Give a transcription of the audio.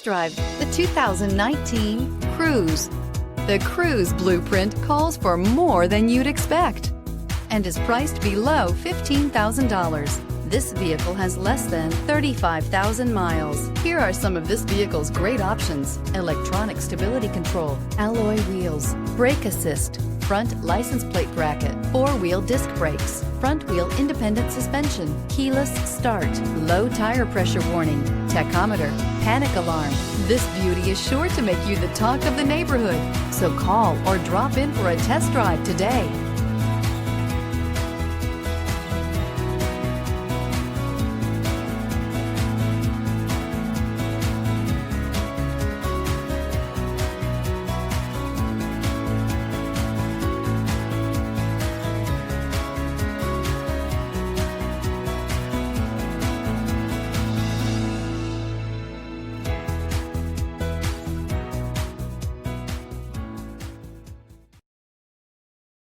Drive the 2019 Cruze. The Cruze blueprint calls for more than you'd expect and is priced below $15,000. This vehicle has less than 35,000 miles. Here are some of this vehicle's great options: electronic stability control, alloy wheels, brake assist, front license plate bracket, four-wheel disc brakes, front-wheel independent suspension, keyless start, low tire pressure warning, tachometer, panic alarm. This beauty is sure to make you the talk of the neighborhood. So call or drop in for a test drive today.